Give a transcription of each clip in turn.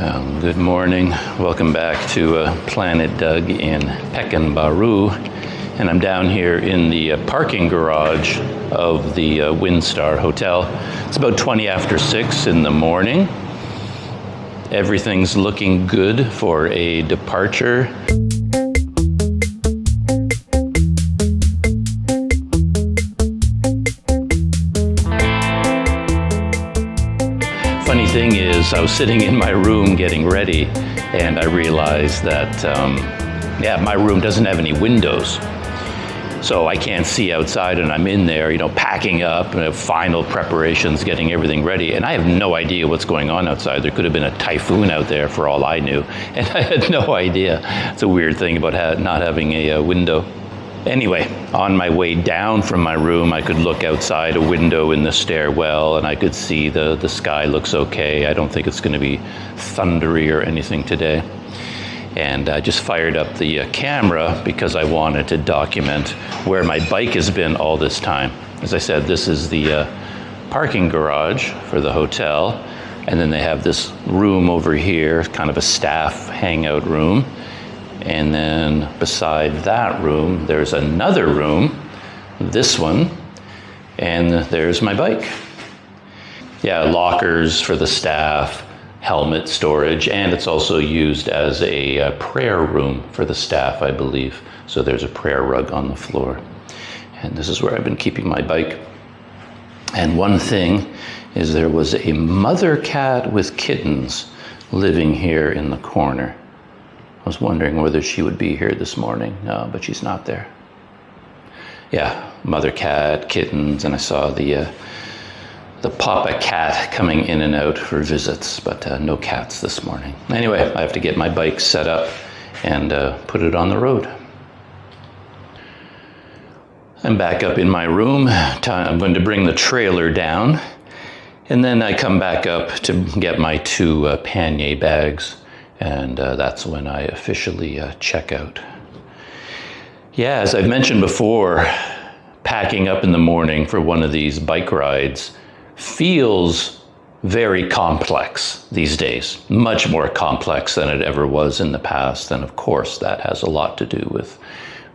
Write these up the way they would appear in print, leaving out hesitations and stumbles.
Good morning. Welcome back to Planet Doug in Pekanbaru. And I'm down here in the parking garage of the Windstar Hotel. It's about 20 after 6 in the morning. Everything's looking good for a departure. Funny thing is, I was sitting in my room getting ready, and I realized that, my room doesn't have any windows. So I can't see outside, and I'm in there, packing up, final preparations, getting everything ready, and I have no idea what's going on outside. There could have been a typhoon out there for all I knew, and I had no idea. It's a weird thing about not having a window. Anyway, on my way down from my room, I could look outside a window in the stairwell, and I could see the sky looks okay. I don't think it's going to be thundery or anything today. And I just fired up the camera because I wanted to document where my bike has been all this time. As I said, this is the parking garage for the hotel, and then they have this room over here, kind of a staff hangout room. And then beside that room, there's another room, this one, and there's my bike. Yeah, lockers for the staff, helmet storage, and it's also used as a prayer room for the staff, I believe. So there's a prayer rug on the floor. And this is where I've been keeping my bike. And one thing is there was a mother cat with kittens living here in the corner. I was wondering whether she would be here this morning, but she's not there. Yeah, mother cat, kittens, and I saw the papa cat coming in and out for visits, but no cats this morning. Anyway, I have to get my bike set up and put it on the road. I'm back up in my room. I'm going to bring the trailer down, and then I come back up to get my 2 pannier bags. And that's when I officially check out. Yeah, as I've mentioned before, packing up in the morning for one of these bike rides feels very complex these days, much more complex than it ever was in the past. And of course, that has a lot to do with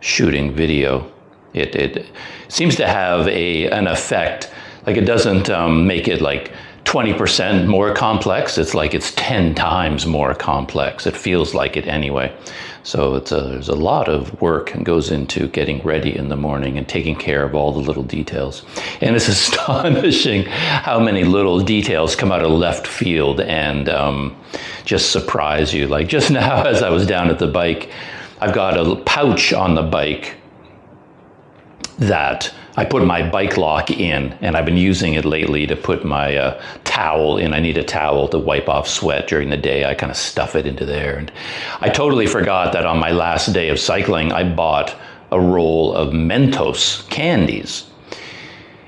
shooting video. It seems to have an effect, like it doesn't make it like 20% more complex. It's like it's 10 times more complex. It feels like it anyway. So there's a lot of work that goes into getting ready in the morning and taking care of all the little details. And it's astonishing how many little details come out of left field and just surprise you. Like just now as I was down at the bike, I've got a pouch on the bike that I put my bike lock in, and I've been using it lately to put my towel in. I need a towel to wipe off sweat during the day. I kind of stuff it into there. And I totally forgot that on my last day of cycling, I bought a roll of Mentos candies.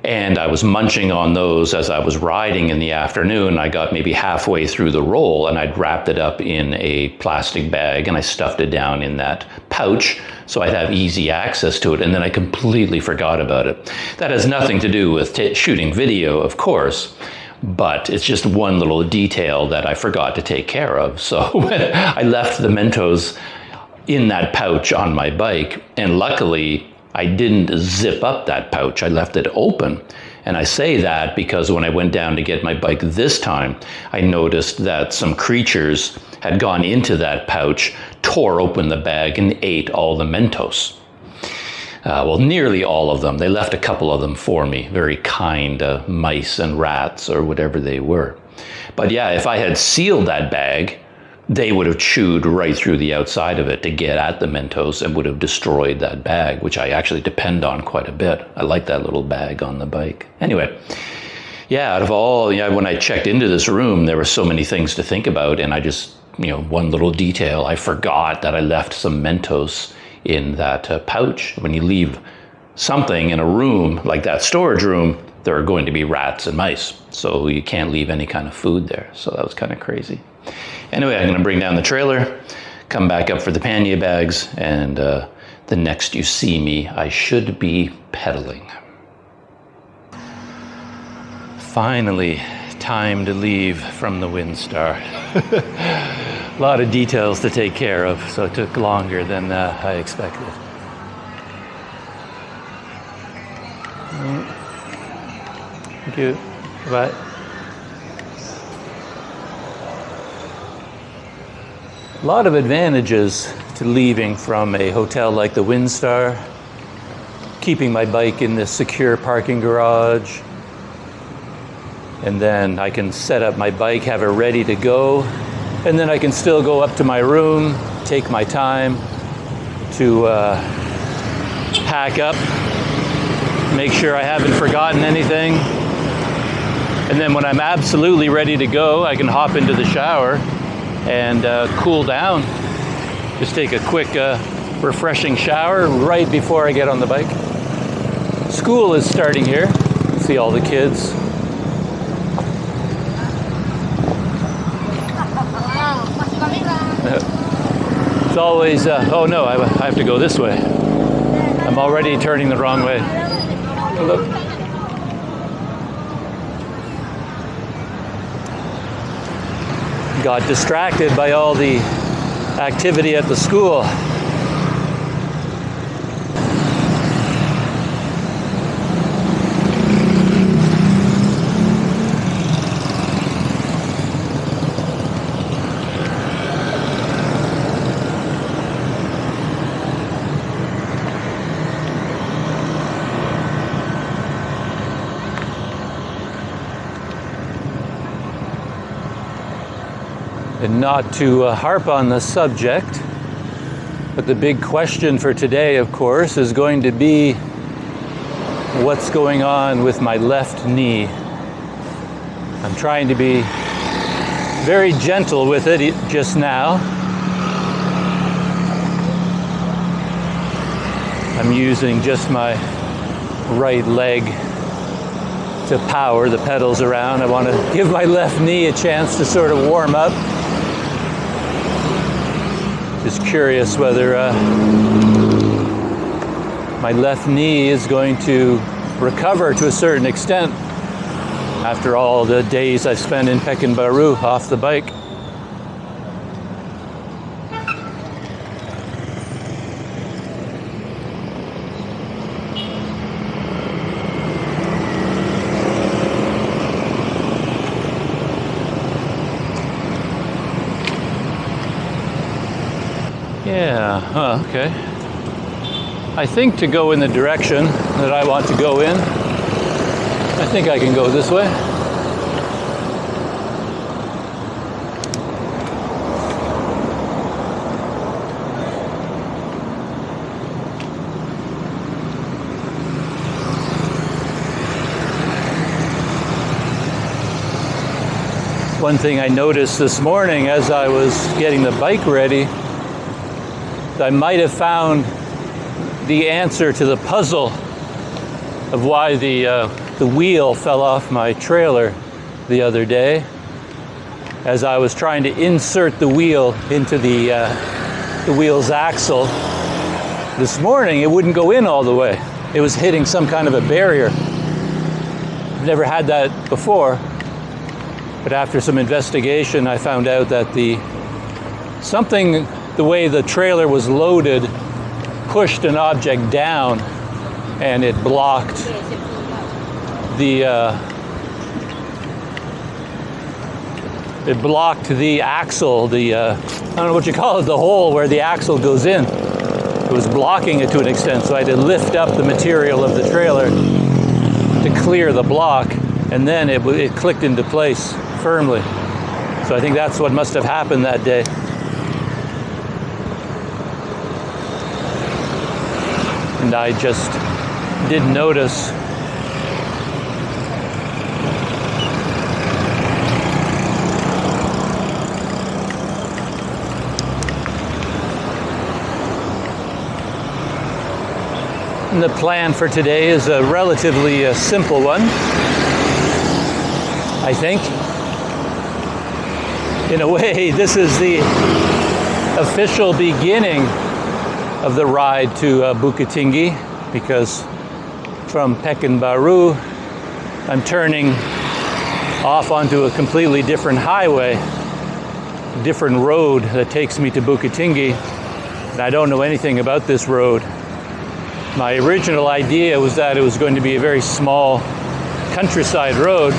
And I was munching on those as I was riding in the afternoon. I got maybe halfway through the roll, and I'd wrapped it up in a plastic bag, and I stuffed it down in that pouch so I'd have easy access to it, and then I completely forgot about it. That has nothing to do with shooting video, of course, but it's just one little detail that I forgot to take care of. So when I left the Mentos in that pouch on my bike, and luckily I didn't zip up that pouch. I left it open. And I say that because when I went down to get my bike this time, I noticed that some creatures had gone into that pouch, tore open the bag, and ate all the Mentos. Well, nearly all of them. They left a couple of them for me. Very kind mice and rats or whatever they were. But yeah, if I had sealed that bag, they would have chewed right through the outside of it to get at the Mentos and would have destroyed that bag, which I actually depend on quite a bit. I like that little bag on the bike. Anyway, yeah, out of all, when I checked into this room, there were so many things to think about, and I just, one little detail, I forgot that I left some Mentos in that pouch. When you leave something in a room, like that storage room, there are going to be rats and mice, so you can't leave any kind of food there. So that was kind of crazy. Anyway, I'm going to bring down the trailer, come back up for the pannier bags, and the next you see me, I should be pedaling. Finally, time to leave from the Windstar. A lot of details to take care of, so it took longer than I expected. Thank you. Bye. A lot of advantages to leaving from a hotel like the Windstar. Keeping my bike in this secure parking garage. And then I can set up my bike, have it ready to go. And then I can still go up to my room, take my time to pack up, make sure I haven't forgotten anything. And then when I'm absolutely ready to go, I can hop into the shower and cool down. Just take a quick refreshing shower right before I get on the bike. School is starting here. See all the kids. It's always, oh no, I have to go this way. I'm already turning the wrong way. Hello. Got distracted by all the activity at the school. And not to harp on the subject, but the big question for today, of course, is going to be what's going on with my left knee. I'm trying to be very gentle with it just now. I'm using just my right leg to power the pedals around. I want to give my left knee a chance to sort of warm up. Just curious whether my left knee is going to recover to a certain extent after all the days I've spent in Pekanbaru off the bike. Yeah, okay. I think to go in the direction that I want to go in, I think I can go this way. One thing I noticed this morning as I was getting the bike ready, I might have found the answer to the puzzle of why the wheel fell off my trailer the other day. As I was trying to insert the wheel into the wheel's axle this morning, it wouldn't go in all the way. It was hitting some kind of a barrier. I've never had that before, but after some investigation, I found out that the way the trailer was loaded pushed an object down, and it blocked the axle, I don't know what you call it, the hole where the axle goes in. It was blocking it to an extent, so I had to lift up the material of the trailer to clear the block, and then it clicked into place firmly. So I think that's what must have happened that day. And I just didn't notice. And the plan for today is a relatively simple one, I think. In a way, this is the official beginning of the ride to Bukittingi, because from Pekanbaru I'm turning off onto a completely different highway, a different road that takes me to Bukittingi. And I don't know anything about this road. My original idea was that it was going to be a very small countryside road,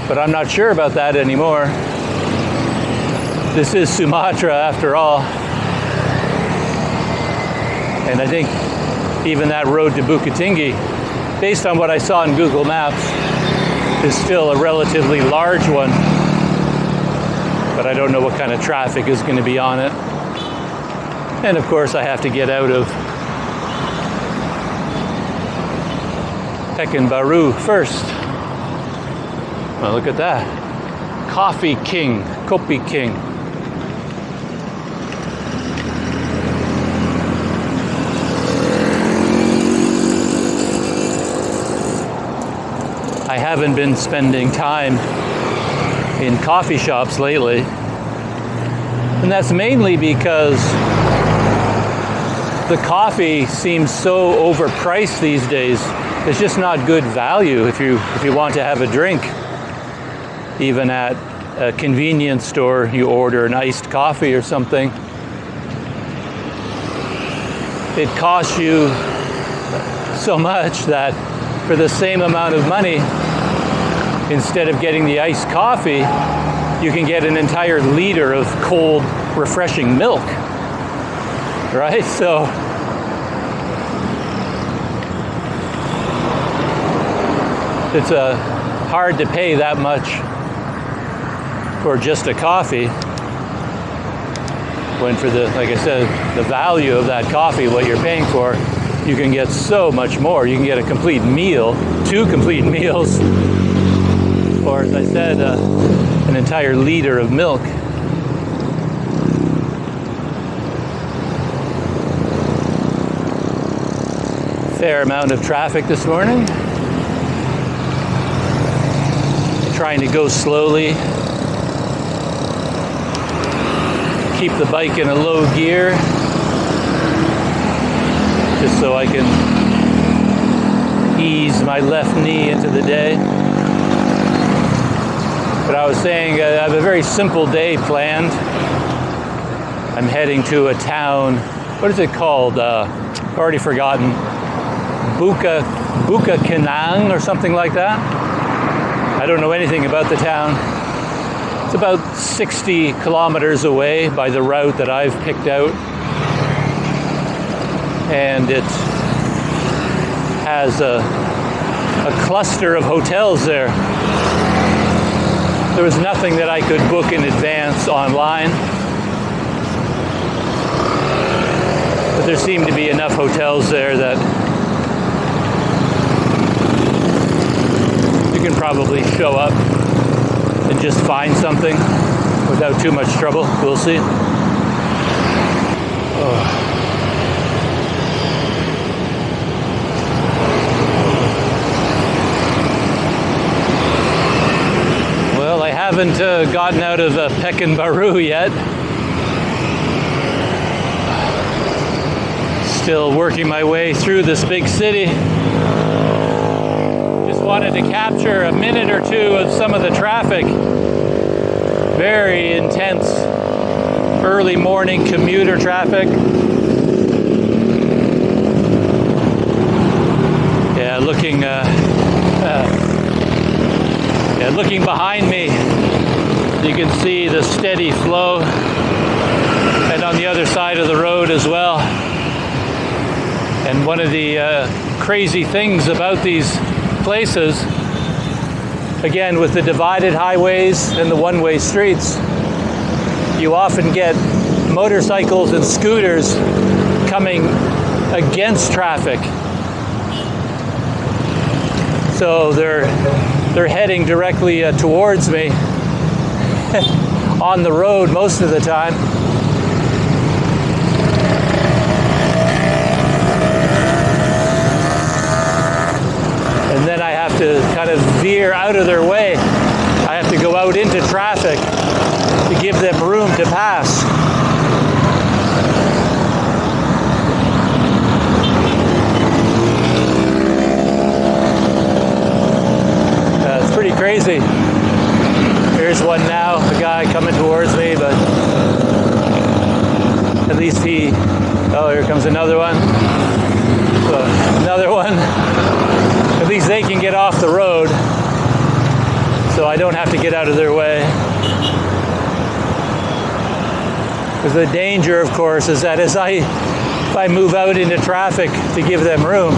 but I'm not sure about that anymore. This is Sumatra after all. And I think even that road to Bukittingi, based on what I saw in Google Maps, is still a relatively large one. But I don't know what kind of traffic is going to be on it. And of course I have to get out of Pekanbaru first. Well, look at that. Coffee King, Kopi King. I haven't been spending time in coffee shops lately. And that's mainly because the coffee seems so overpriced these days. It's just not good value if you want to have a drink. Even at a convenience store, you order an iced coffee or something. It costs you so much that for the same amount of money, instead of getting the iced coffee, you can get an entire liter of cold, refreshing milk. Right? So it's hard to pay that much for just a coffee, when for the, like I said, the value of that coffee, what you're paying for, you can get so much more. You can get a complete meal, 2 complete meals, or as I said, an entire liter of milk. Fair amount of traffic this morning. Trying to go slowly. Keep the bike in a low gear, just so I can ease my left knee into the day. But I was saying I have a very simple day planned. I'm heading to a town, what is it called? I've already forgotten. Bukittingi or something like that. I don't know anything about the town. It's about 60 kilometers away by the route that I've picked out. And it has a cluster of hotels there. There was nothing that I could book in advance online. But there seemed to be enough hotels there that you can probably show up and just find something without too much trouble. We'll see. Oh. Well, I haven't gotten out of Pekanbaru yet. Still working my way through this big city. Wanted to capture a minute or two of some of the traffic. Very intense early morning commuter traffic. Yeah, looking behind me, you can see the steady flow, and on the other side of the road as well. And one of the crazy things about these places, again with the divided highways and the one-way streets, you often get motorcycles and scooters coming against traffic. So they're heading directly towards me on the road most of the time. And then I have to kind of veer out of their way. I have to go out into traffic to give them room to pass. Yeah, it's pretty crazy. Here's one now, a guy coming towards me, but at least he, oh, here comes another one. So, another one. At least they can get off the road, so I don't have to get out of their way. Because the danger, of course, is that if I move out into traffic to give them room,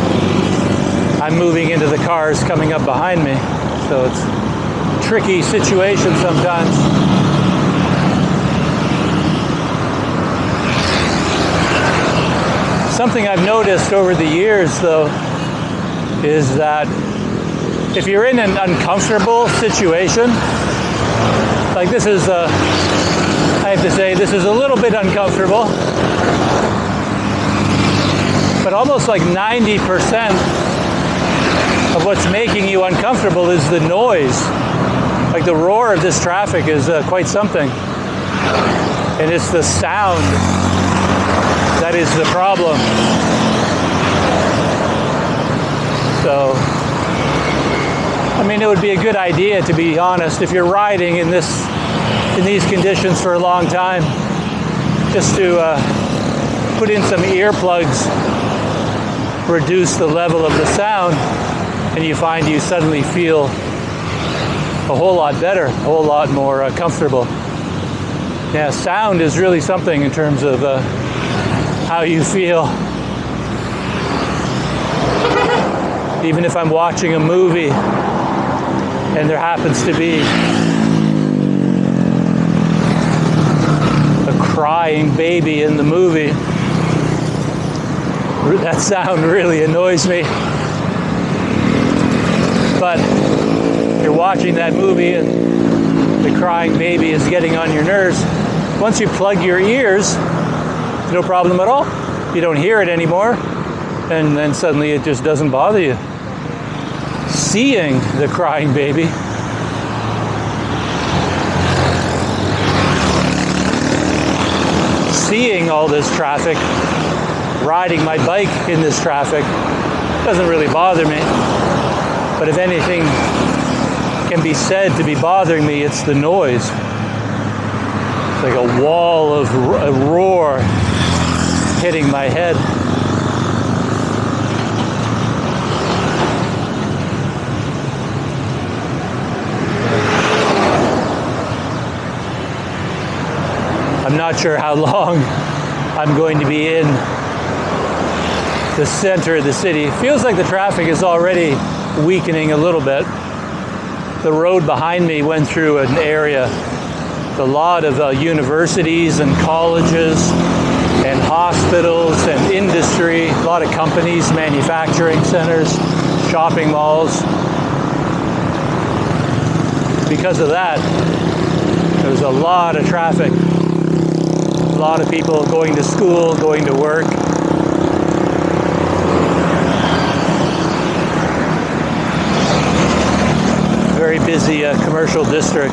I'm moving into the cars coming up behind me. So it's a tricky situation sometimes. Something I've noticed over the years, though, is that if you're in an uncomfortable situation, like this is, I have to say, this is a little bit uncomfortable, but almost like 90% of what's making you uncomfortable is the noise. Like the roar of this traffic is quite something, and it's the sound that is the problem. So, I mean, it would be a good idea, to be honest, if you're riding in these conditions for a long time, just to put in some earplugs, reduce the level of the sound, and you find you suddenly feel a whole lot better, a whole lot more comfortable. Yeah, sound is really something in terms of how you feel. Even if I'm watching a movie and there happens to be a crying baby in the movie, that sound really annoys me. But you're watching that movie and the crying baby is getting on your nerves. Once you plug your ears, no problem at all. You don't hear it anymore, and then suddenly it just doesn't bother you. Seeing the crying baby, seeing all this traffic, riding my bike in this traffic, doesn't really bother me. But if anything can be said to be bothering me, it's the noise. It's like a wall of a roar hitting my head. I'm not sure how long I'm going to be in the center of the city. Feels like the traffic is already weakening a little bit. The road behind me went through an area, a lot of universities and colleges and hospitals and industry, a lot of companies, manufacturing centers, shopping malls. Because of that, there's a lot of traffic. A lot of people going to school, going to work. Very busy commercial district.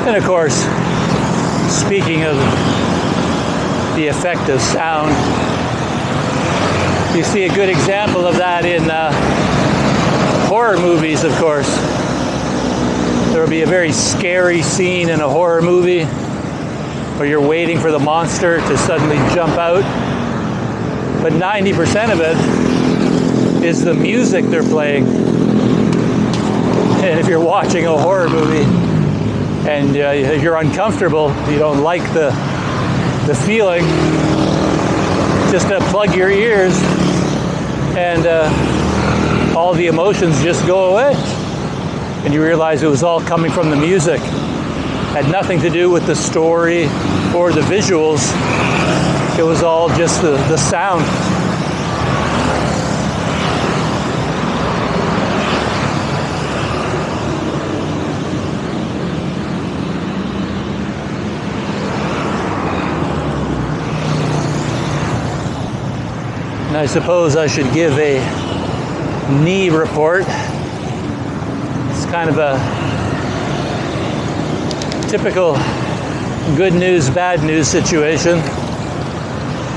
And of course, speaking of the effect of sound, you see a good example of that in horror movies, of course. There will be a very scary scene in a horror movie where you're waiting for the monster to suddenly jump out. But 90% of it is the music they're playing. And if you're watching a horror movie and you're uncomfortable, you don't like the feeling, just plug your ears and all the emotions just go away. And you realize it was all coming from the music. Had nothing to do with the story or the visuals. It was all just the sound. And I suppose I should give a knee report. It's kind of a typical good news, bad news situation.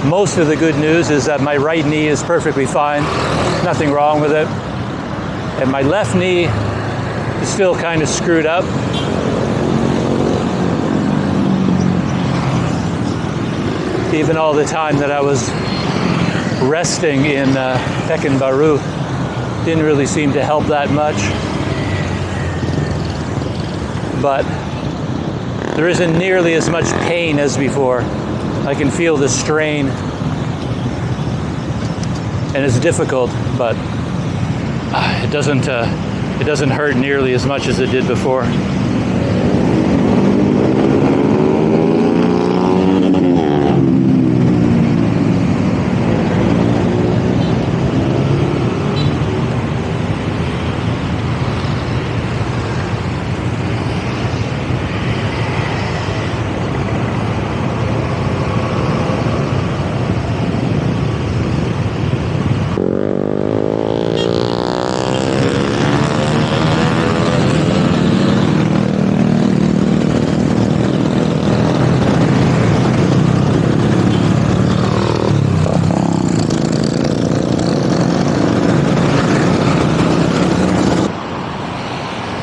Most of the good news is that my right knee is perfectly fine. Nothing wrong with it. And my left knee is still kind of screwed up. Even all the time that I was resting in Pekanbaru didn't really seem to help that much. But there isn't nearly as much pain as before. I can feel the strain, and it's difficult, but it doesn't hurt nearly as much as it did before.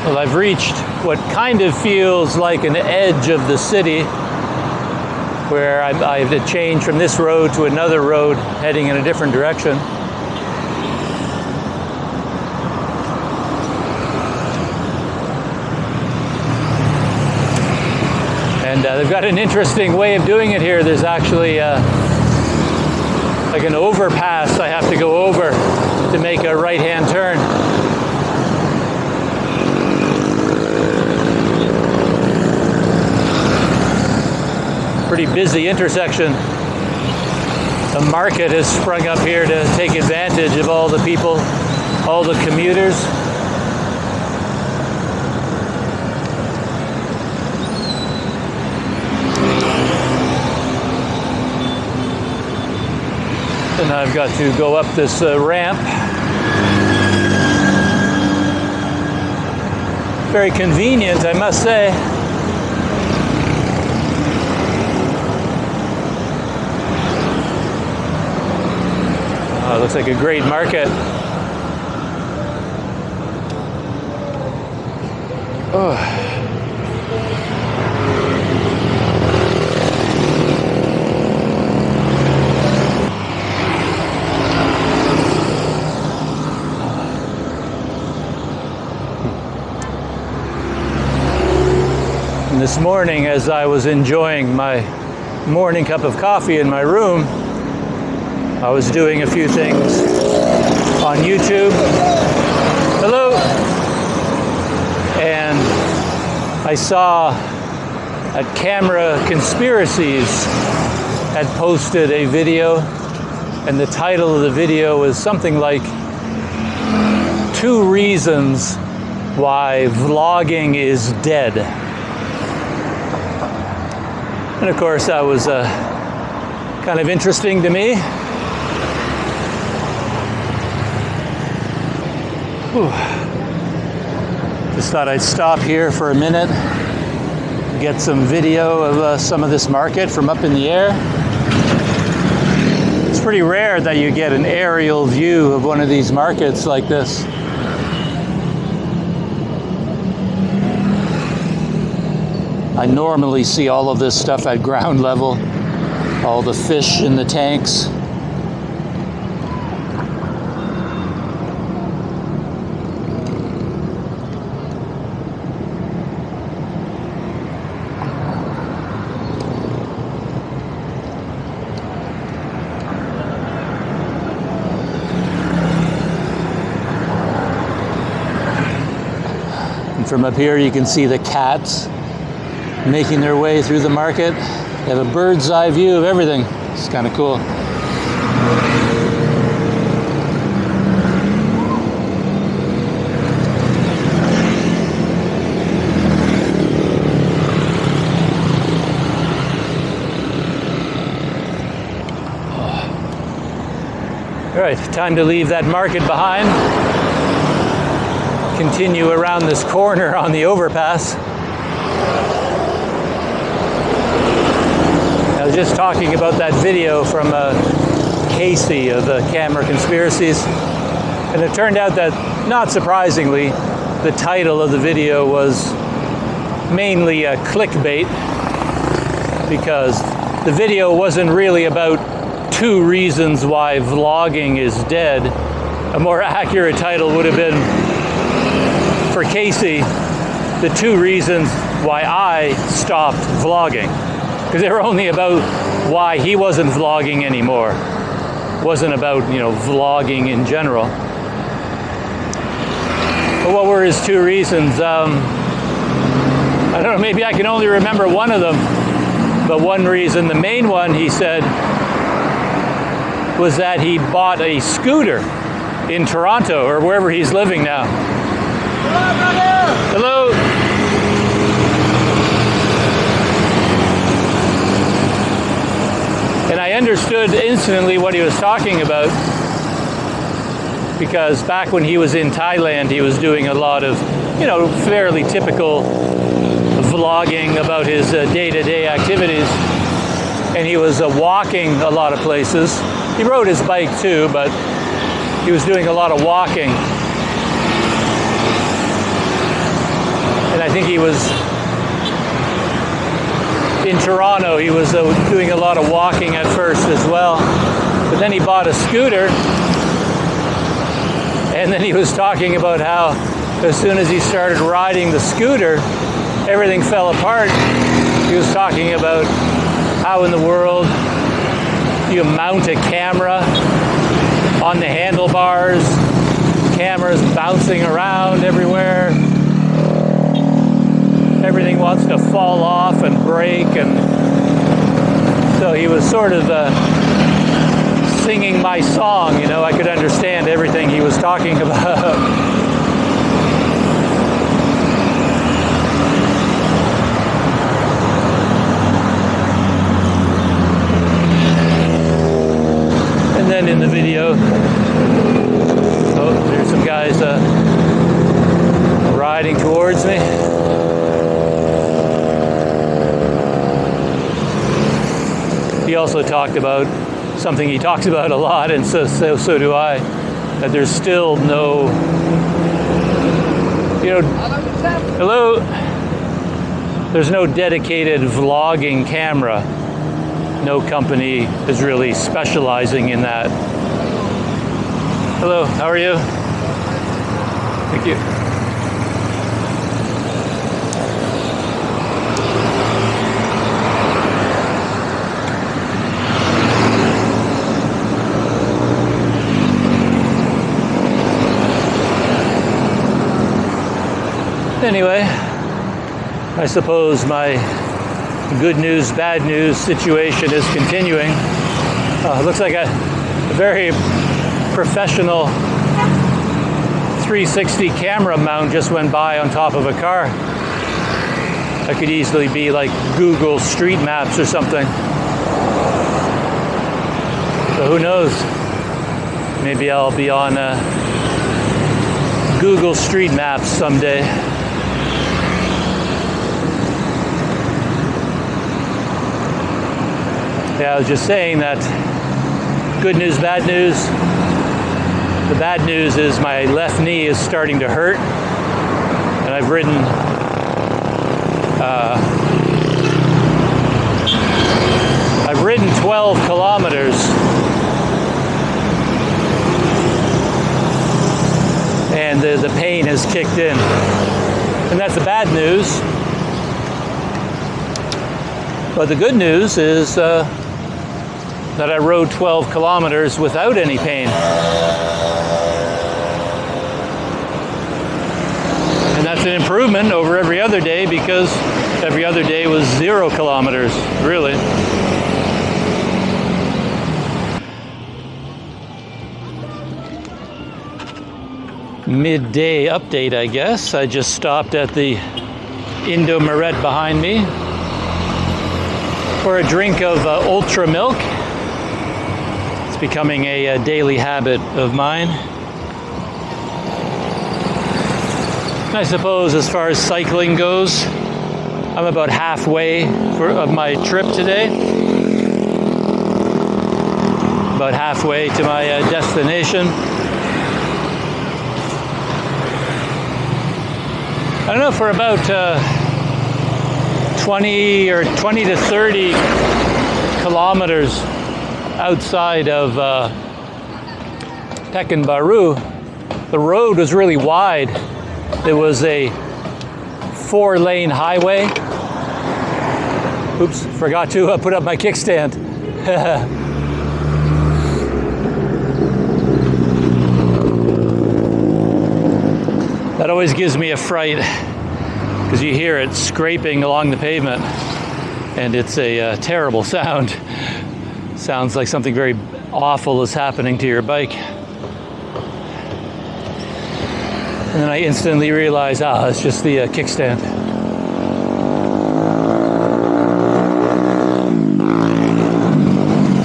Well, I've reached what kind of feels like an edge of the city, where I have to change from this road to another road heading in a different direction. And they've got an interesting way of doing it here. There's actually like an overpass I have to go over to make a right-hand turn. Pretty busy intersection. The market has sprung up here to take advantage of all the people, all the commuters. And I've got to go up this ramp. Very convenient, I must say. Oh, it looks like a great market. Oh. And this morning, as I was enjoying my morning cup of coffee in my room, I was doing a few things on YouTube. Hello! And I saw that Camera Conspiracies had posted a video, and the title of the video was something like 2 reasons why vlogging is dead. And of course that was kind of interesting to me. Whew. Just thought I'd stop here for a minute, get some video of some of this market from up in the air. It's pretty rare that you get an aerial view of one of these markets like this. I normally see all of this stuff at ground level, all the fish in the tanks. And from up here you can see the cats making their way through the market. They have a bird's eye view of everything. It's kind of cool. All right, time to leave that market behind. Continue around this corner on the overpass. I was just talking about that video from Casey of the Camera Conspiracies, and it turned out that not surprisingly, the title of the video was mainly a clickbait, because the video wasn't really about 2 reasons why vlogging is dead. A more accurate title would have been, for Casey, the 2 reasons why I stopped vlogging. Because they were only about why he wasn't vlogging anymore. It wasn't about, you know, vlogging in general. But what were his 2 reasons? I don't know, maybe I can only remember one of them. But one reason, the main one, he said, was that he bought a scooter in Toronto, or wherever he's living now. Hello, brother! Hello! And I understood instantly what he was talking about, because back when he was in Thailand, he was doing a lot of, you know, fairly typical vlogging about his day-to-day activities. And he was walking a lot of places. He rode his bike too, but he was doing a lot of walking. And I think he was in Toronto. He was doing a lot of walking at first as well. But then he bought a scooter. And then he was talking about how as soon as he started riding the scooter, everything fell apart. He was talking about how in the world you mount a camera on the handlebars, cameras bouncing around everywhere. Everything wants to fall off and break, and so he was sort of singing my song, you know. I could understand everything he was talking about. And then in the video, oh, there's some guys riding towards me. He also talked about something he talks about a lot, and so do I, that there's still no, you know, hello, there's no dedicated vlogging camera. No company is really specializing in that. Hello, how are you? Thank you. Anyway, I suppose my good news, bad news situation is continuing. Looks like a very professional 360 camera mount just went by on top of a car. That could easily be like Google Street Maps or something. So who knows? Maybe I'll be on Google Street Maps someday. Yeah, I was just saying that good news, bad news. The bad news is my left knee is starting to hurt, and I've ridden I've ridden 12 kilometers, and the pain has kicked in, and that's the bad news. But the good news is that I rode 12 kilometers without any pain. And that's an improvement over every other day, because every other day was 0 kilometers, really. Midday update, I guess. I just stopped at the Indomaret behind me for a drink of ultra milk. It's becoming a daily habit of mine. I suppose as far as cycling goes, I'm about halfway of my trip today. About halfway to my destination. I don't know, for about 20 to 30 kilometers outside of Pekanbaru, the road was really wide. There was a 4-lane highway. Oops, forgot to put up my kickstand. That always gives me a fright because you hear it scraping along the pavement, and it's a terrible sound. Sounds like something very awful is happening to your bike. And then I instantly realize, it's just the kickstand.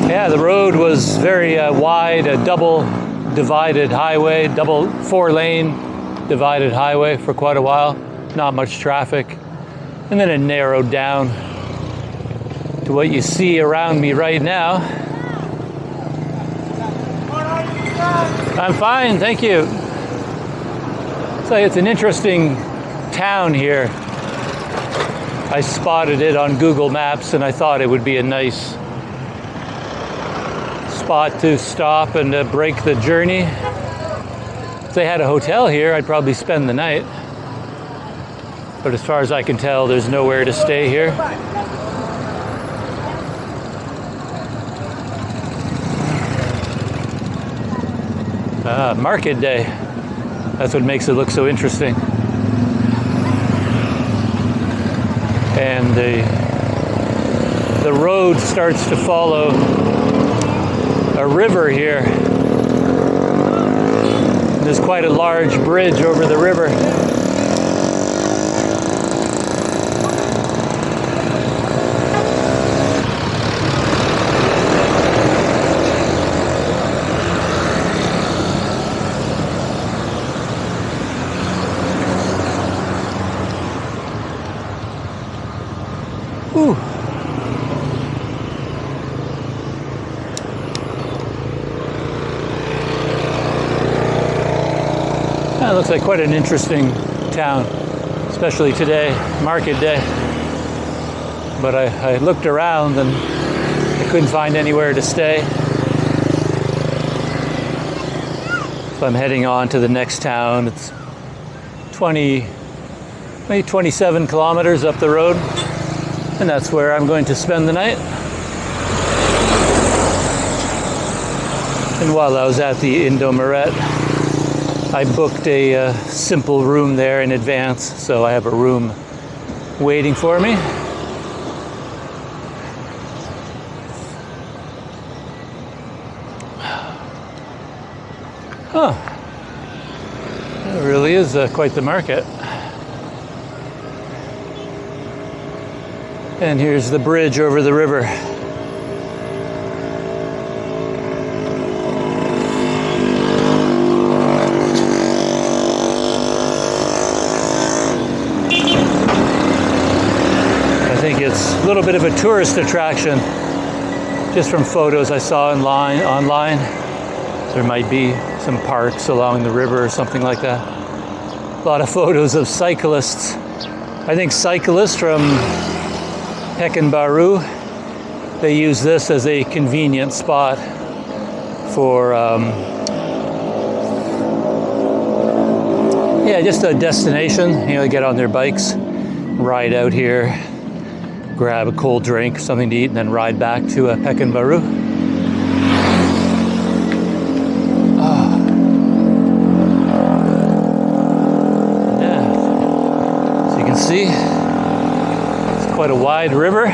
Yeah, the road was very wide, a double divided highway, double 4-lane divided highway for quite a while. Not much traffic. And then it narrowed down to what you see around me right now. I'm fine, thank you. So it's an interesting town here. I spotted it on Google Maps and I thought it would be a nice spot to stop and break the journey. If they had a hotel here, I'd probably spend the night. But as far as I can tell, there's nowhere to stay here. Market day. That's what makes it look so interesting. And the road starts to follow a river here. There's quite a large bridge over the river. Ooh. That looks like quite an interesting town, especially today, market day. But I looked around and I couldn't find anywhere to stay. So I'm heading on to the next town. It's maybe 27 kilometers up the road. And that's where I'm going to spend the night. And while I was at the Indomaret, I booked a simple room there in advance, so I have a room waiting for me. Huh. It really is quite the market. And here's the bridge over the river. I think it's a little bit of a tourist attraction, just from photos I saw online. There might be some parks along the river or something like that. A lot of photos of cyclists. I think cyclists from Pekanbaru, they use this as a convenient spot for just a destination. You know, get on their bikes, ride out here, grab a cold drink, something to eat, and then ride back to Pekanbaru. Yeah, so you can see quite a wide river.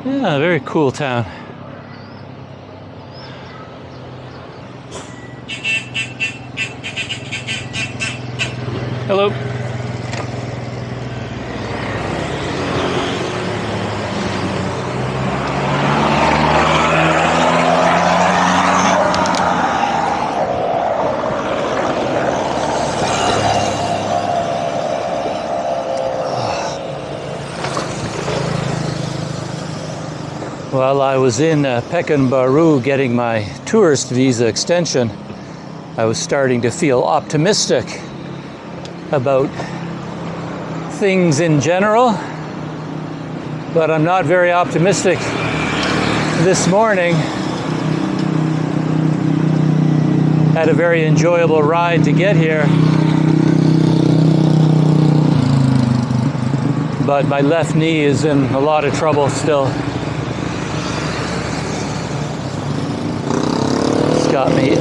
Yeah, very cool town. Hello. While I was in Pekanbaru getting my tourist visa extension, I was starting to feel optimistic about things in general, but I'm not very optimistic this morning. Had a very enjoyable ride to get here, but my left knee is in a lot of trouble still. It's got me.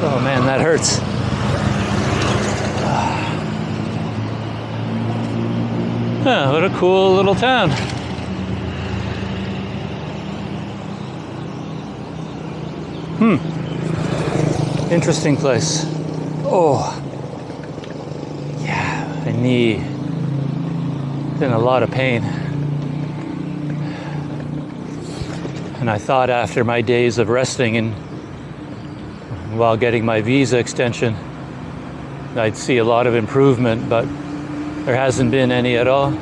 Oh man, that hurts. What a cool little town. Interesting place. Oh, yeah, my knee is in a lot of pain. And I thought after my days of resting and while getting my visa extension, I'd see a lot of improvement, but there hasn't been any at all.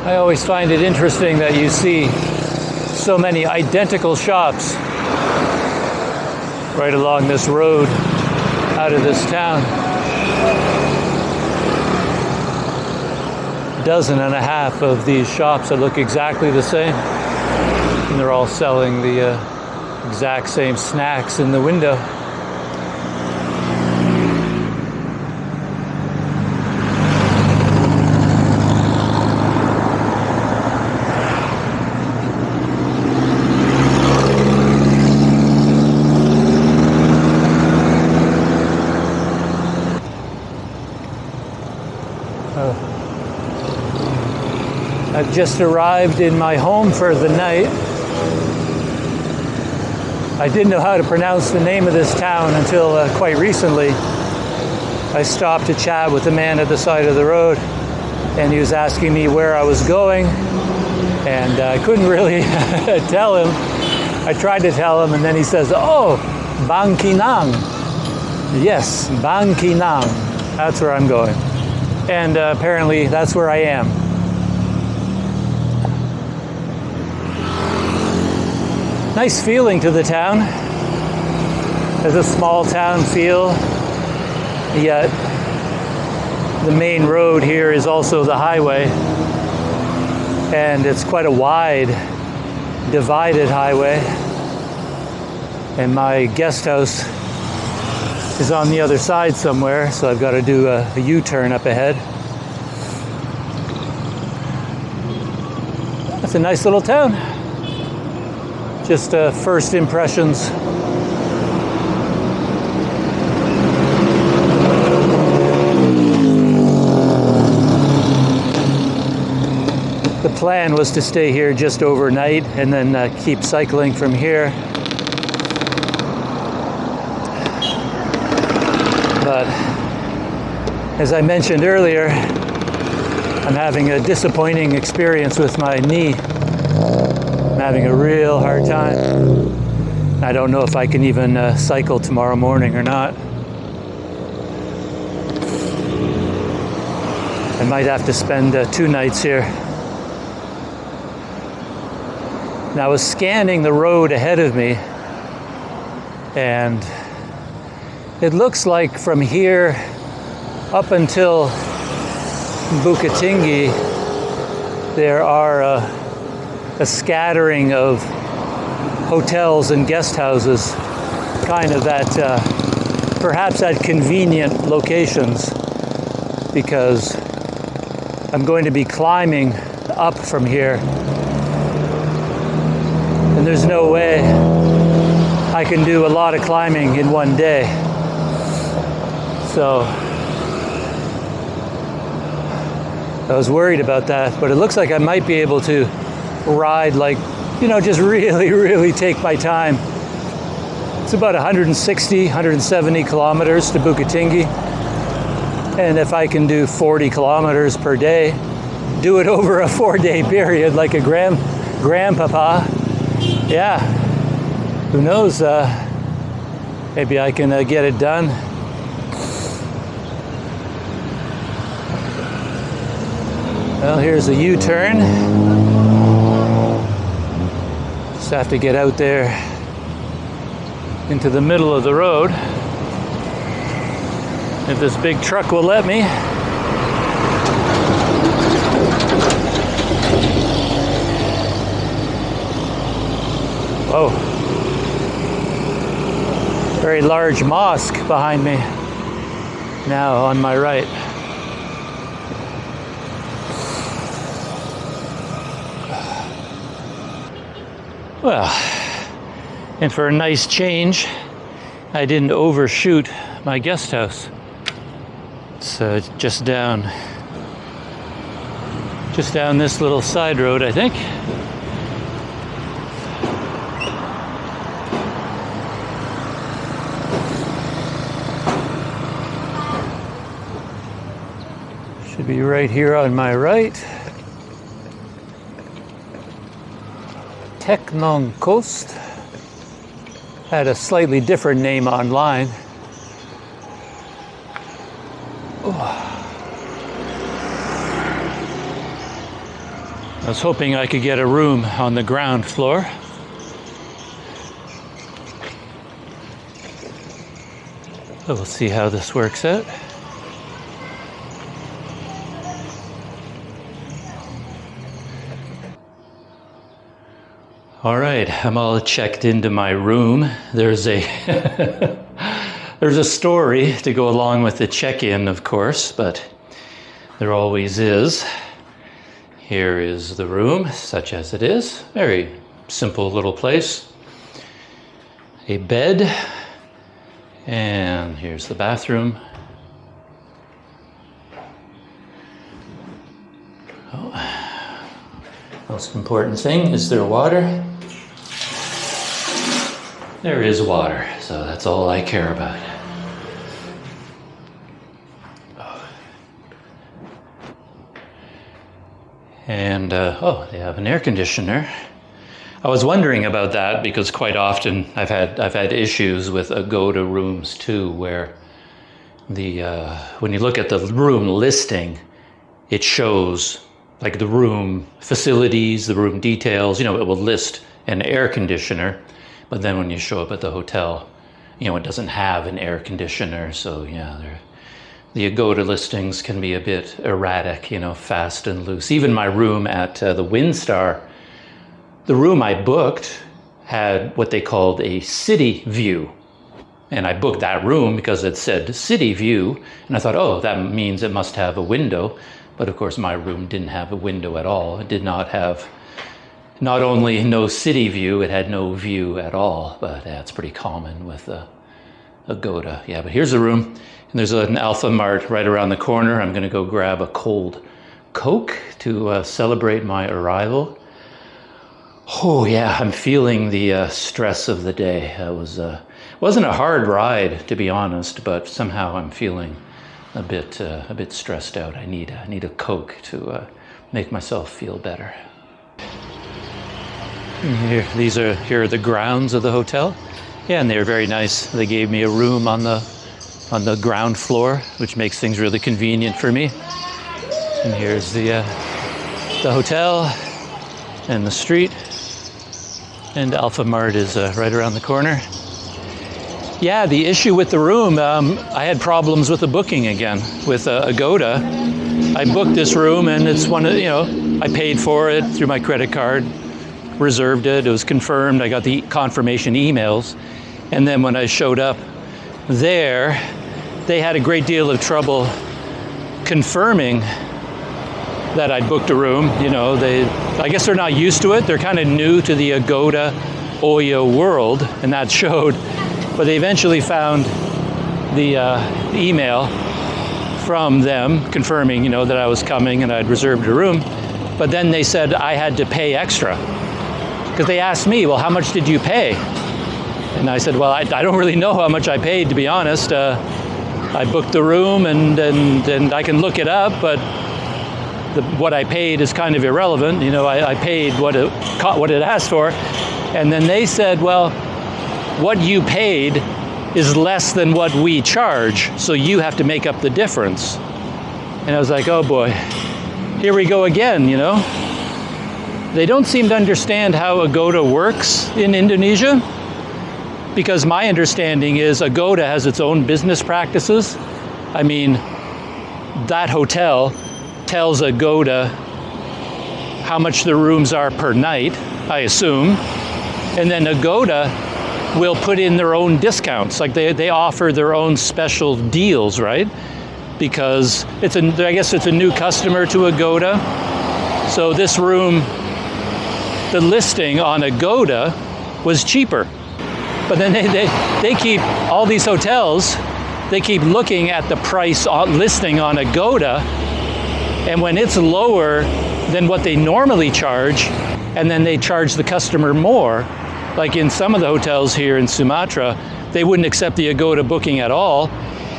I always find it interesting that you see so many identical shops right along this road out of this town. 12 of these shops that look exactly the same, and they're all selling the exact same snacks in the window. I've just arrived in my home for the night. I didn't know how to pronounce the name of this town until quite recently. I stopped to chat with the man at the side of the road, and he was asking me where I was going, and I couldn't really tell him. I tried to tell him, and then he says, "Oh, Bangkinang." Yes, Bangkinang. That's where I'm going. And apparently that's where I am. Nice feeling to the town. There's a small town feel, yet the main road here is also the highway, and it's quite a wide, divided highway, and my guest house is on the other side somewhere, so I've got to do a U-turn up ahead. That's a nice little town. Just first impressions. The plan was to stay here just overnight and then keep cycling from here. But as I mentioned earlier, I'm having a disappointing experience with my knee. I'm having a real hard time. I don't know if I can even cycle tomorrow morning or not. I might have to spend 2 nights here. Now I was scanning the road ahead of me, and it looks like from here up until Bukittingi there are a scattering of hotels and guest houses, kind of at perhaps at convenient locations, because I'm going to be climbing up from here. and there's no way I can do a lot of climbing in one day. So I was worried about that, but it looks like I might be able to ride, like, you know, just really, really take my time. It's about 160, 170 kilometers to Bukittingi. And if I can do 40 kilometers per day, do it over a 4-day period like a grandpapa, yeah, who knows, maybe I can get it done. Well, here's a U-turn. Just have to get out there into the middle of the road. If this big truck will let me. Whoa. Very large mosque behind me. Now on my right. Well, and for a nice change, I didn't overshoot my guest house. It's just down this little side road, I think. Should be right here on my right. Teknong Coast. Had a slightly different name online. I was hoping I could get a room on the ground floor. So we'll see how this works out. All right, I'm all checked into my room. There's a there's a story to go along with the check-in, of course, but there always is. Here is the room, such as it is. Very simple little place. A bed, and here's the bathroom. Oh. Most important thing, is there water? There is water, so that's all I care about. And, oh, they have an air conditioner. I was wondering about that because quite often I've had issues with Agoda rooms too, where when you look at the room listing, it shows like the room facilities, the room details, you know, it will list an air conditioner. But then when you show up at the hotel, you know, it doesn't have an air conditioner. So yeah, the Agoda listings can be a bit erratic, you know, fast and loose. Even my room at the Windstar, the room I booked had what they called a city view. And I booked that room because it said city view. And I thought, oh, that means it must have a window. But of course, my room didn't have a window at all. It did not have not only no city view, it had no view at all, but that's pretty common with Agoda. Yeah, but here's the room, and there's an Alpha Mart right around the corner. I'm gonna go grab a cold Coke to celebrate my arrival. Oh yeah, I'm feeling the stress of the day. It wasn't a hard ride, to be honest, but somehow I'm feeling a bit stressed out. I need a Coke to make myself feel better. Here are the grounds of the hotel. Yeah, and they were very nice. They gave me a room on the ground floor, which makes things really convenient for me. And here's the hotel and the street. And Alpha Mart is right around the corner. Yeah, the issue with the room, I had problems with the booking again with Agoda. I booked this room, and it's one of, you know, I paid for it through my credit card. Reserved it, it was confirmed, I got the confirmation emails, and then when I showed up there, they had a great deal of trouble confirming that I'd booked a room. You know, I guess they're not used to it. They're kind of new to the Agoda Oyo world, and that showed. But they eventually found the email from them confirming, that I was coming and I'd reserved a room. But then they said I had to pay extra. Because they asked me, well, how much did you pay? And I said, well, I don't really know how much I paid, to be honest. I booked the room and I can look it up, but what I paid is kind of irrelevant. I paid what it asked for. And then they said, well, what you paid is less than what we charge, so you have to make up the difference. And I was like, oh boy, here we go again, They don't seem to understand how Agoda works in Indonesia, because my understanding is Agoda has its own business practices. I mean, that hotel tells Agoda how much the rooms are per night, I assume, and then Agoda will put in their own discounts. Like they offer their own special deals, right? Because I guess it's a new customer to Agoda. So this room, the listing on Agoda was cheaper. But then they keep, all these hotels, they keep looking at the price listing on Agoda, and when it's lower than what they normally charge, and then they charge the customer more, like in some of the hotels here in Sumatra, they wouldn't accept the Agoda booking at all.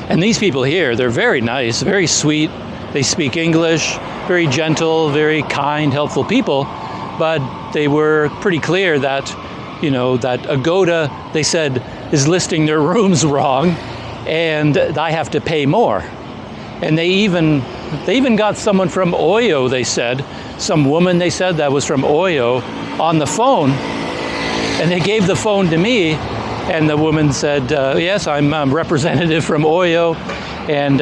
And these people here, they're very nice, very sweet. They speak English, very gentle, very kind, helpful people. But they were pretty clear that, that Agoda, they said, is listing their rooms wrong, and I have to pay more. And they even got someone from Oyo, they said, some woman, they said, that was from Oyo, on the phone. And they gave the phone to me, and the woman said, yes, I'm a representative from Oyo, and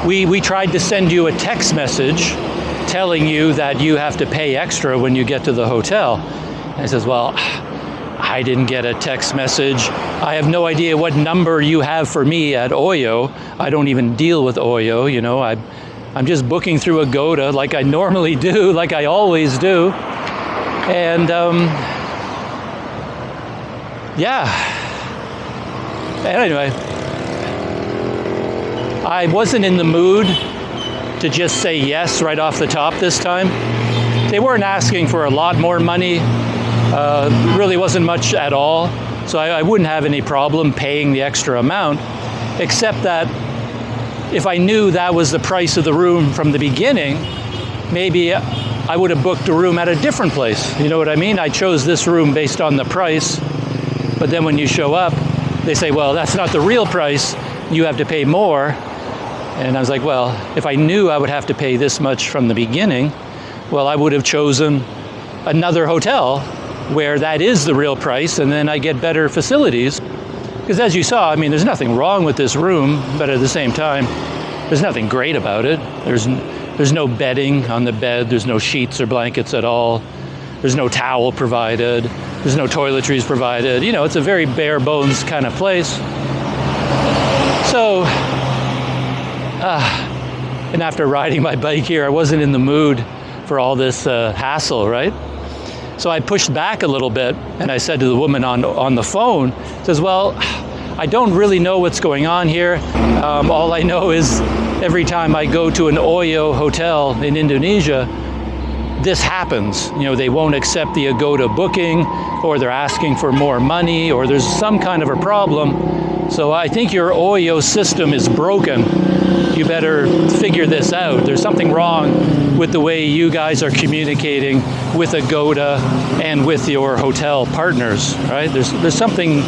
we tried to send you a text message telling you that you have to pay extra when you get to the hotel. And I says, well, I didn't get a text message. I have no idea what number you have for me at Oyo. I don't even deal with Oyo, I'm just booking through Agoda like I normally do, like I always do. And yeah. Anyway, I wasn't in the mood to just say yes right off the top this time. They weren't asking for a lot more money. Really wasn't much at all. So I wouldn't have any problem paying the extra amount, except that if I knew that was the price of the room from the beginning, maybe I would have booked a room at a different place. You know what I mean? I chose this room based on the price, but then when you show up, they say, well, that's not the real price. You have to pay more. And I was like, well, if I knew I would have to pay this much from the beginning, well, I would have chosen another hotel where that is the real price, and then I get better facilities. Because as you saw, there's nothing wrong with this room, but at the same time, there's nothing great about it. There's no bedding on the bed. There's no sheets or blankets at all. There's no towel provided. There's no toiletries provided. It's a very bare bones kind of place. So, and after riding my bike here, I wasn't in the mood for all this hassle, right? So I pushed back a little bit, and I said to the woman on the phone, says, well, I don't really know what's going on here. All I know is every time I go to an Oyo hotel in Indonesia, this happens. They won't accept the Agoda booking, or they're asking for more money, or there's some kind of a problem. So I think your Oyo system is broken. You better figure this out. There's something wrong with the way you guys are communicating with Agoda and with your hotel partners, right? There's something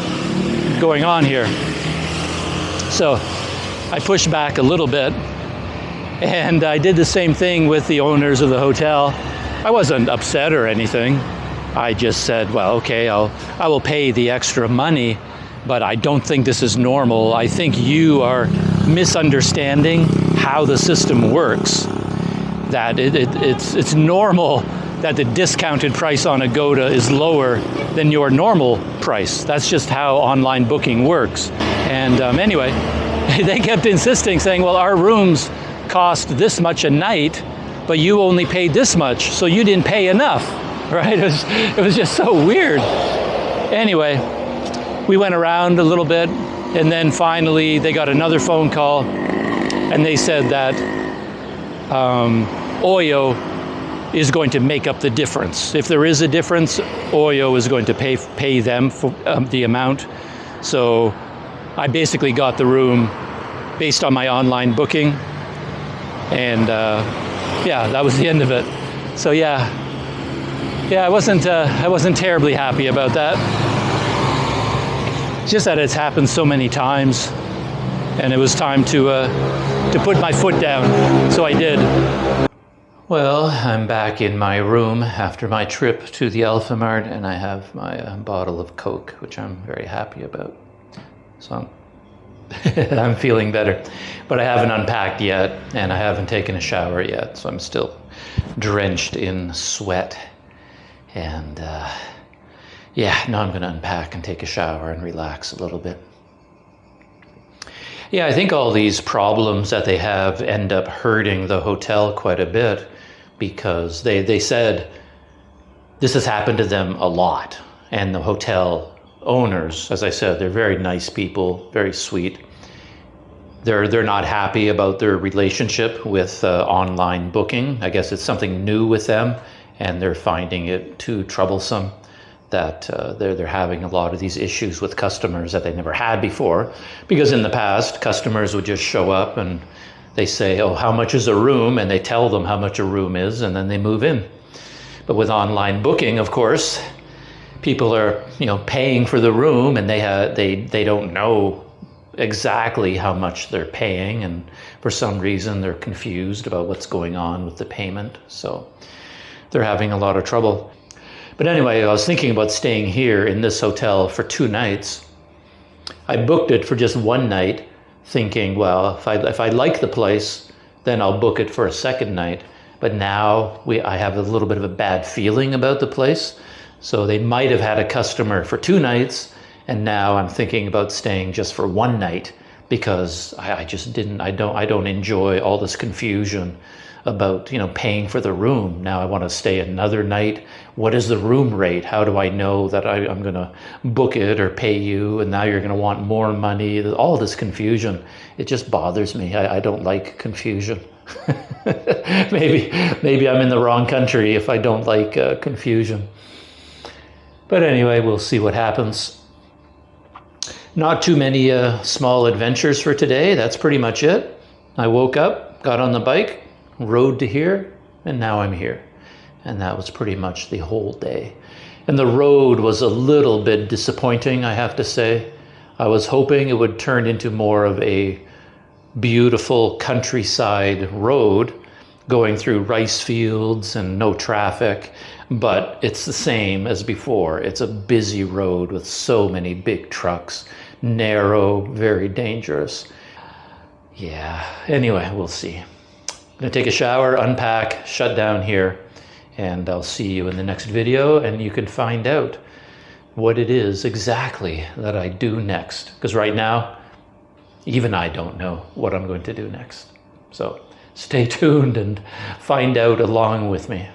going on here. So I pushed back a little bit, and I did the same thing with the owners of the hotel. I wasn't upset or anything. I just said, well, okay, I will pay the extra money, but I don't think this is normal. I think you are misunderstanding how the system works. That it's normal that the discounted price on Agoda is lower than your normal price. That's just how online booking works. And anyway, they kept insisting, saying, well, our rooms cost this much a night, but you only paid this much, so you didn't pay enough. right? It was just so weird. Anyway, we went around a little bit, and then finally they got another phone call, and they said that Oyo is going to make up the difference. If there is a difference, Oyo is going to pay them for the amount. So I basically got the room based on my online booking, and yeah, that was the end of it. So yeah, I wasn't terribly happy about that. Just that it's happened so many times, and it was time to put my foot down. So I did. Well, I'm back in my room after my trip to the Alphamart, and I have my bottle of Coke, which I'm very happy about. So I'm feeling better, but I haven't unpacked yet, and I haven't taken a shower yet, so I'm still drenched in sweat. And yeah, now I'm going to unpack and take a shower and relax a little bit. Yeah, I think all these problems that they have end up hurting the hotel quite a bit, because they said this has happened to them a lot. And the hotel owners, as I said, they're very nice people, very sweet. They're not happy about their relationship with online booking. I guess it's something new with them, and they're finding it too troublesome, that they're having a lot of these issues with customers that they never had before. Because in the past, customers would just show up and they say, oh, how much is a room? And they tell them how much a room is, and then they move in. But with online booking, of course, people are, paying for the room, and they don't know exactly how much they're paying, and for some reason they're confused about what's going on with the payment. So they're having a lot of trouble. But anyway, I was thinking about staying here in this hotel for 2 nights. I booked it for just 1 night, thinking, well, if I like the place, then I'll book it for a 2nd night. But now I have a little bit of a bad feeling about the place. So they might have had a customer for 2 nights, and now I'm thinking about staying just for 1 night, because I don't enjoy all this confusion about paying for the room. Now I want to stay another night. What is the room rate? How do I know that I'm going to book it or pay you, and now you're going to want more money? All this confusion, it just bothers me. I don't like confusion. maybe I'm in the wrong country if I don't like confusion. But anyway, we'll see what happens. Not too many small adventures for today. That's pretty much it. I woke up, got on the bike, rode to here, and now I'm here. And that was pretty much the whole day. And the road was a little bit disappointing, I have to say. I was hoping it would turn into more of a beautiful countryside road going through rice fields and no traffic, but it's the same as before. It's a busy road with so many big trucks, narrow, very dangerous. Yeah, anyway, we'll see. I'm gonna take a shower, unpack, shut down here, and I'll see you in the next video, and you can find out what it is exactly that I do next. Because right now, even I don't know what I'm going to do next. So stay tuned and find out along with me.